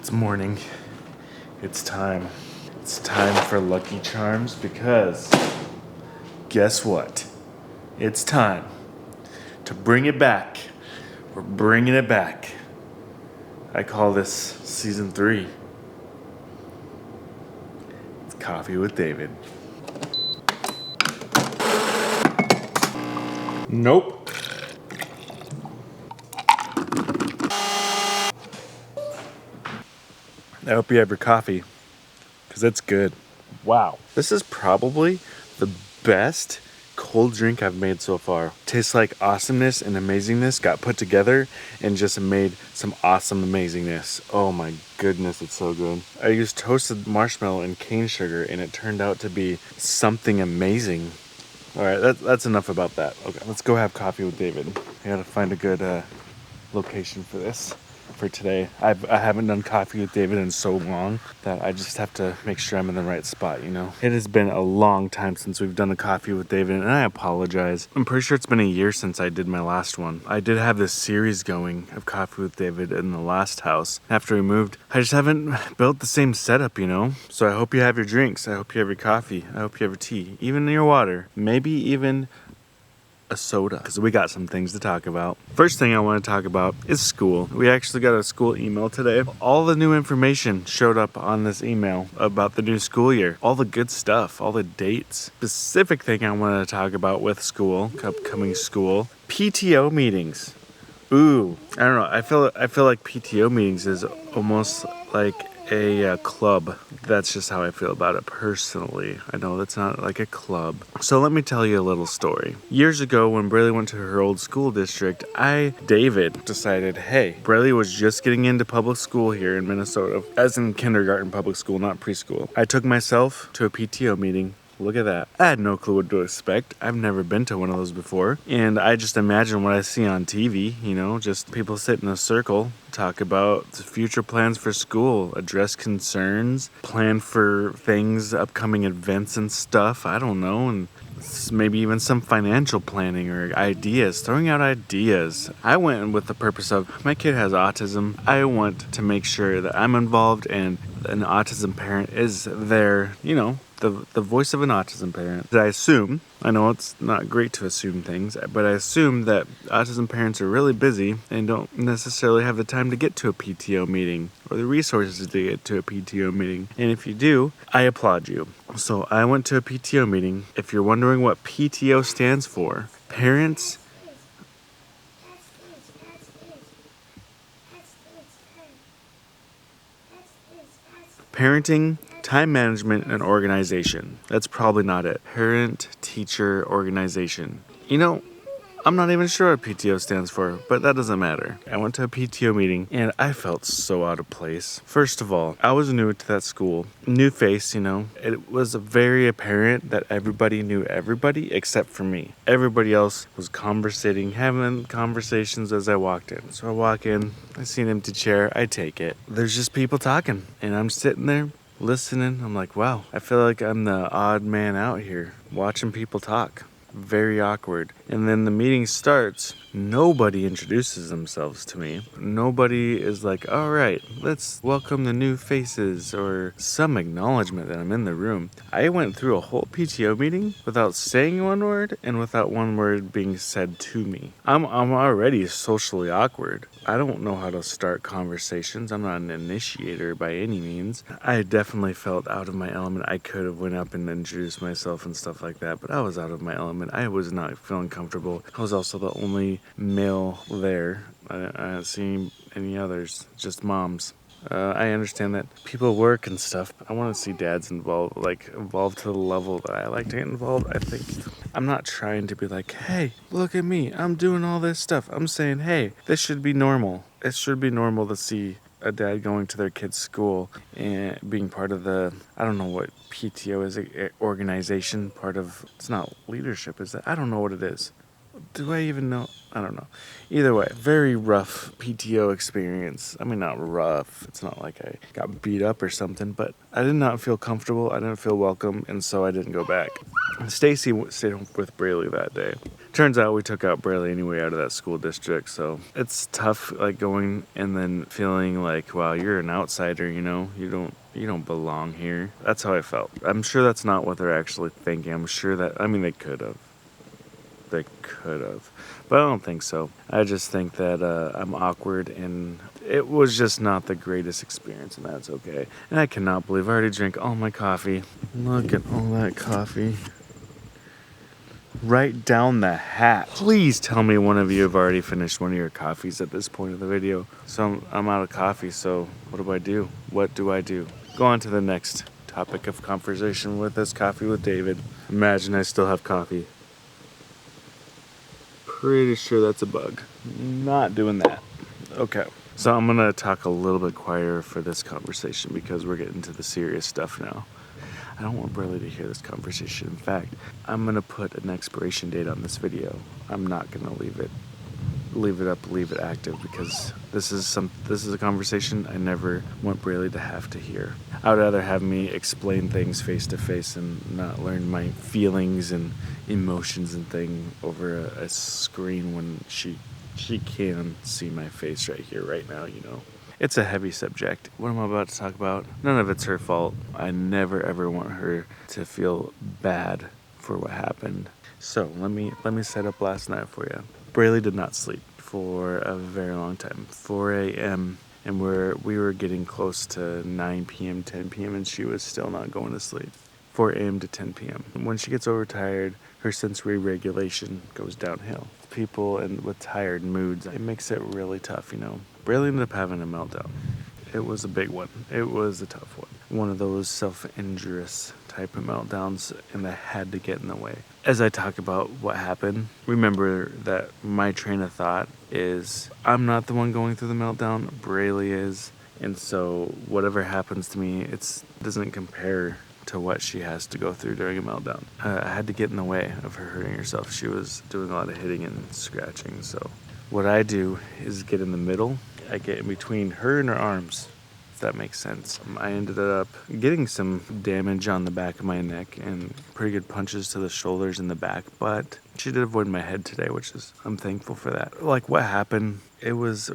It's morning. It's time. It's time for Lucky Charms because guess what? It's time to bring it back. We're bringing it back. I call this season 3. It's Coffee with David. Nope. I hope you have your coffee, because it's good. Wow. This is probably the best cold drink I've made so far. Tastes like awesomeness and amazingness got put together and just made some awesome amazingness. Oh my goodness, it's so good. I used toasted marshmallow and cane sugar and it turned out to be something amazing. All right, that's enough about that. Okay, let's go have coffee with David. I gotta find a good location for this. For today, I haven't done coffee with David in so long that I just have to make sure I'm in the right spot, you know? It has been a long time since we've done a coffee with David, and I apologize. I'm pretty sure it's been a year since I did my last one. I did have this series going of coffee with David in the last house. After we moved, I just haven't built the same setup, you know? So I hope you have your drinks. I hope you have your coffee. I hope you have your tea. Even your water. Maybe even a soda, because we got some things to talk about. First thing I want to talk about is school. We actually got a school email today. All the new information showed up on this email about the new school year. All the good stuff, all the dates. Specific thing I want to talk about with school, upcoming school, PTO meetings. Ooh, I don't know. I feel like PTO meetings is almost like a club. That's just how I feel about it personally. I know that's not like a club. So let me tell you a little story. Years ago when Braylee went to her old school district, David, decided, hey, Braylee was just getting into public school here in Minnesota, as in kindergarten public school, not preschool. I took myself to a PTO meeting. Look at that. I had no clue what to expect. I've never been to one of those before. And I just imagine what I see on TV, you know, just people sit in a circle, talk about the future plans for school, address concerns, plan for things, upcoming events and stuff. I don't know. And maybe even some financial planning or ideas, throwing out ideas. I went with the purpose of, my kid has autism. I want to make sure that I'm involved and an autism parent is there, you know, the voice of an autism parent. I know it's not great to assume things, but I assume that autism parents are really busy and don't necessarily have the time to get to a PTO meeting or the resources to get to a PTO meeting. And if you do, I applaud you. So I went to a PTO meeting. If you're wondering what PTO stands for, Parenting, Time Management, and Organization. That's probably not it. Parent Teacher Organization. You know, I'm not even sure what PTO stands for, but that doesn't matter. I went to a PTO meeting and I felt so out of place. First of all, I was new to that school. New face, you know. It was very apparent that everybody knew everybody except for me. Everybody else was having conversations as I walked in. So I walk in, I see an empty chair, I take it. There's just people talking and I'm sitting there listening. I'm like, wow, I feel like I'm the odd man out here watching people talk. Very awkward. And then the meeting starts. Nobody introduces themselves to me. Nobody is like, all right, let's welcome the new faces or some acknowledgement that I'm in the room. I went through a whole PTO meeting without saying one word and without one word being said to me. I'm already socially awkward. I don't know how to start conversations. I'm not an initiator by any means. I definitely felt out of my element. I could have went up and introduced myself and stuff like that, but I was out of my element. I was not feeling comfortable. I was also the only male there. I didn't see any others, just moms. I understand that people work and stuff, but I want to see dads involved to the level that I like to get involved. I think I'm not trying to be like, hey, look at me, I'm doing all this stuff. I'm saying, hey, this should be normal. It should be normal to see a dad going to their kid's school and being part of the, I don't know what PTO is, organization, part of, it's not leadership, is it? I don't know what it is. do I even know? I don't know. Either way, very rough PTO experience. I mean, not rough. It's not like I got beat up or something, but I did not feel comfortable. I didn't feel welcome, and so I didn't go back. Stacy stayed home with Braylee that day. Turns out we took out Braylee anyway out of that school district, so it's tough, like going and then feeling like, wow, you're an outsider, you know, you don't belong here. That's how I felt. I'm sure that's not what they're actually thinking. I'm sure that, I mean, they could have. But I don't think so. I just think that I'm awkward, and it was just not the greatest experience, and that's okay. And I cannot believe I already drank all my coffee. Look at all that coffee. Right down the hat. Please tell me one of you have already finished one of your coffees at this point of the video. So I'm out of coffee, so what do? What do I do? Go on to the next topic of conversation with this Coffee with David. Imagine I still have coffee. Pretty sure that's a bug. Not doing that. Okay. So I'm going to talk a little bit quieter for this conversation because we're getting to the serious stuff now. I don't want Braylee to hear this conversation. In fact, I'm going to put an expiration date on this video. I'm not going to leave it active, because this is a conversation I never want Braylee to have to hear. I would rather have me explain things face to face and not learn my feelings and emotions and thing over a screen when she can see my face right here, right now, you know. It's a heavy subject. What am I about to talk about? None of it's her fault. I never ever want her to feel bad for what happened. So let me set up last night for you. Braylee did not sleep for a very long time. 4 a.m. and we were getting close to 9 p.m., 10 p.m. and she was still not going to sleep. 4 a.m. to 10 p.m. When she gets overtired, her sensory regulation goes downhill. People and with tired moods, it makes it really tough, you know. Braylee ended up having a meltdown. It was a big one. It was a tough one. One of those self-injurious type of meltdowns, and I had to get in the way. As I talk about what happened, remember that my train of thought is I'm not the one going through the meltdown, Braylee is. And so whatever happens to me, it doesn't compare to what she has to go through during a meltdown. I had to get in the way of her hurting herself. She was doing a lot of hitting and scratching. So what I do is get in the middle. I get in between her and her arms, if that makes sense. I ended up getting some damage on the back of my neck and pretty good punches to the shoulders and the back, but she did avoid my head today, which is, I'm thankful for that. Like what happened, it was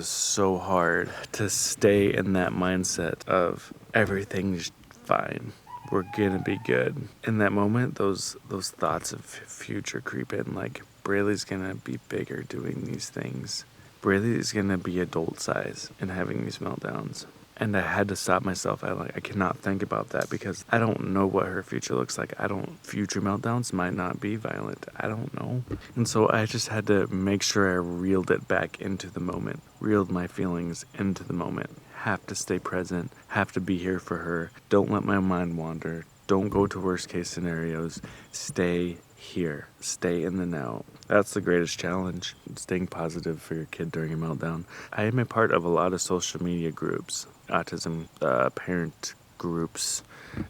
so hard to stay in that mindset of everything's fine, we're gonna be good. In that moment, those thoughts of future creep in, like Braylee's gonna be bigger doing these things. Braylee's gonna be adult size and having these meltdowns. And I had to stop myself. I cannot think about that because I don't know what her future looks like. Future meltdowns might not be violent. I don't know. And so I just had to make sure I reeled it back into the moment, reeled my feelings into the moment. Have to stay present, have to be here for her. Don't let my mind wander. Don't go to worst case scenarios. Stay here. Stay in the now. That's the greatest challenge, staying positive for your kid during a meltdown. I am a part of a lot of social media groups, autism parent groups,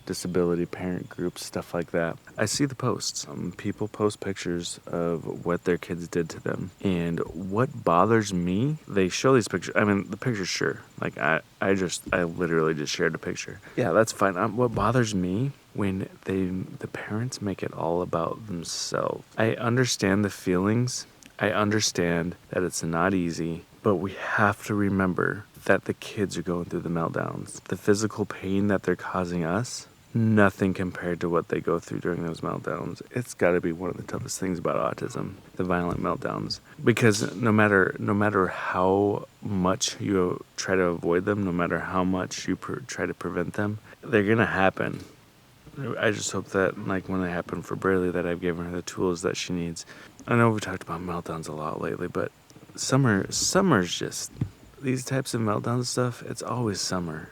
disability parent groups, stuff like that. I see the posts. People post pictures of what their kids did to them. And what bothers me, they show these pictures. I mean, the pictures, sure. Like, I literally just shared a picture. Yeah, that's fine. What bothers me when the parents make it all about themselves. I understand the feelings. I understand that it's not easy, but we have to remember that the kids are going through the meltdowns. The physical pain that they're causing us, nothing compared to what they go through during those meltdowns. It's got to be one of the toughest things about autism, the violent meltdowns. Because no matter how much you try to avoid them, no matter how much you try to prevent them, they're going to happen. I just hope that, like when they happen for Braylee, that I've given her the tools that she needs. I know we've talked about meltdowns a lot lately, but summer's just, these types of meltdown stuff, it's always summer.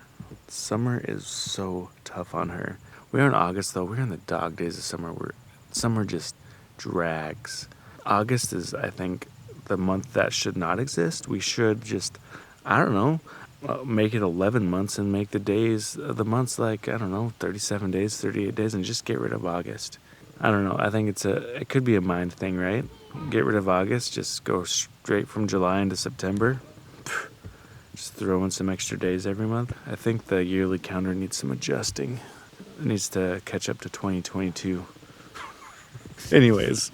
Summer is so tough on her. We're in August though, we're in the dog days of summer. Summer just drags. August is, I think, the month that should not exist. We should just, I don't know, make it 11 months and make the months like, I don't know, 37 days, 38 days, and just get rid of August. I don't know. I think it could be a mind thing, right? Get rid of August, just go straight from July into September. Just throw in some extra days every month. I think the yearly calendar needs some adjusting. It needs to catch up to 2022. Anyways,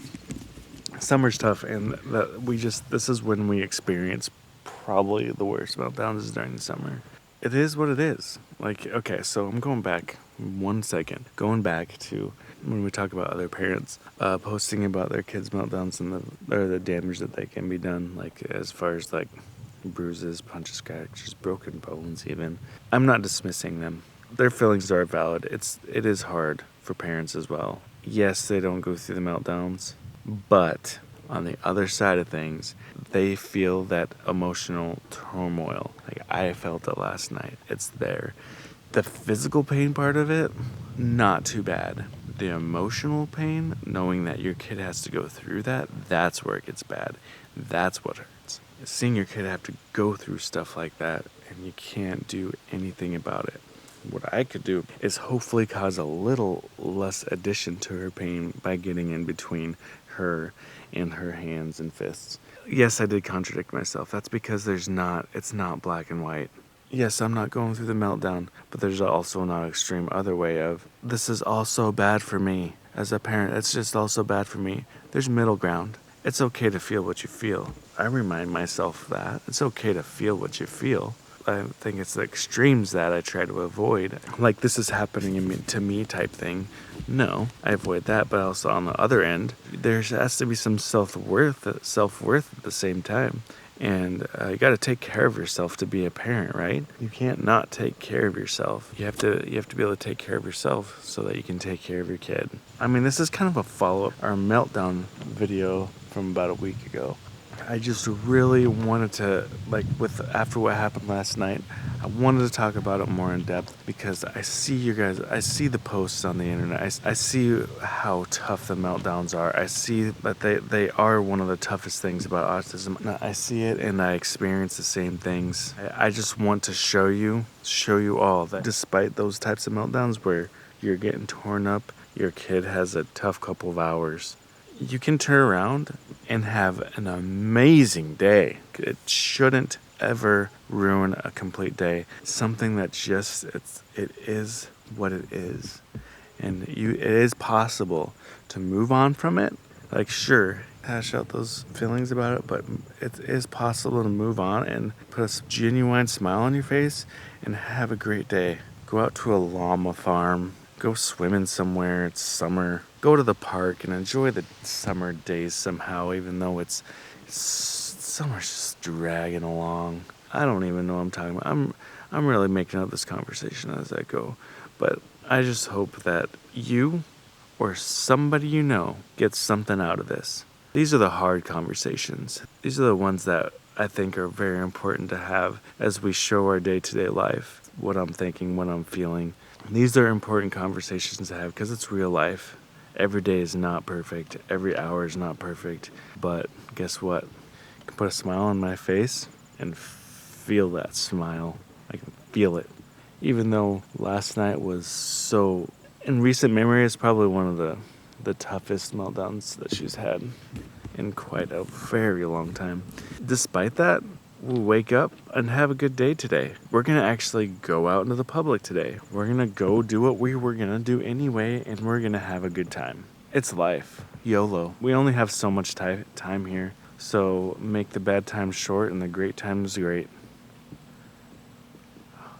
summer's tough, and this is when we experience probably the worst meltdowns is during the summer. It is what it is. Like, okay, so I'm going back 1 second. Going back to when we talk about other parents posting about their kids' meltdowns and the damage that they can be done, like as far as like bruises, punches, scratches, broken bones even. I'm not dismissing them. Their feelings are valid. It is hard for parents as well. Yes, they don't go through the meltdowns, but on the other side of things, they feel that emotional turmoil. Like I felt it last night. It's there. The physical pain part of it, not too bad. The emotional pain, knowing that your kid has to go through that's where it gets bad. That's what hurts. Seeing your kid have to go through stuff like that and you can't do anything about it. What I could do is hopefully cause a little less addition to her pain by getting in between her and her hands and fists. Yes, I did contradict myself. That's because it's not black and white. Yes, I'm not going through the meltdown, but there's also an extreme other way of, this is also bad for me. As a parent, it's just also bad for me. There's middle ground. It's okay to feel what you feel. I remind myself that. It's okay to feel what you feel. I think it's the extremes that I try to avoid. Like, this is happening to me type thing. No, I avoid that, but also on the other end, there has to be some self-worth at the same time. And you got to take care of yourself to be a parent, right? You can't not take care of yourself. You have to be able to take care of yourself so that you can take care of your kid. I mean, this is kind of a follow-up our meltdown video from about a week ago. I just really wanted to, after what happened last night, I wanted to talk about it more in depth because I see the posts on the internet. I see how tough the meltdowns are. I see that they are one of the toughest things about autism. I see it and I experience the same things. I just want to show you all that despite those types of meltdowns where you're getting torn up, your kid has a tough couple of hours. You can turn around and have an amazing day. It shouldn't ever ruin a complete day. Something that it is what it is. And it is possible to move on from it. Like, sure, hash out those feelings about it, but it is possible to move on and put a genuine smile on your face and have a great day. Go out to a llama farm. Go swimming somewhere. It's summer. Go to the park and enjoy the summer days somehow, even though summer's just dragging along. I don't even know what I'm talking about. I'm really making up this conversation as I go. But I just hope that you or somebody you know gets something out of this. These are the hard conversations. These are the ones that I think are very important to have as we show our day-to-day life, what I'm thinking, what I'm feeling. These are important conversations to have because it's real life. Every day is not perfect. Every hour is not perfect. But guess what? I can put a smile on my face and feel that smile. I can feel it. Even though last night was so, in recent memory, it's probably one of the toughest meltdowns that she's had in quite a very long time. Despite that, we'll wake up and have a good day today. We're going to actually go out into the public today. We're going to go do what we were going to do anyway, and we're going to have a good time. It's life. YOLO. We only have so much time here, so make the bad times short and the great times great.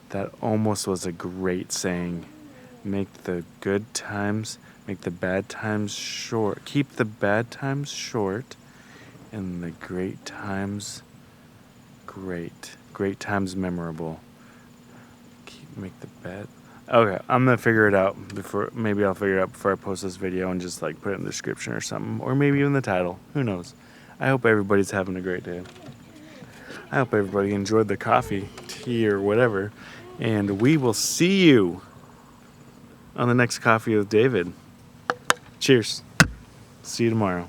That almost was a great saying. Make the good times, make the bad times short. Keep the bad times short and the great times great. Great times memorable. Make the bad. Okay, I'm gonna figure it out maybe I'll figure it out before I post this video and just put it in the description or something. Or maybe even the title. Who knows? I hope everybody's having a great day. I hope everybody enjoyed the coffee, tea, or whatever. And we will see you on the next Coffee with David. Cheers. See you tomorrow.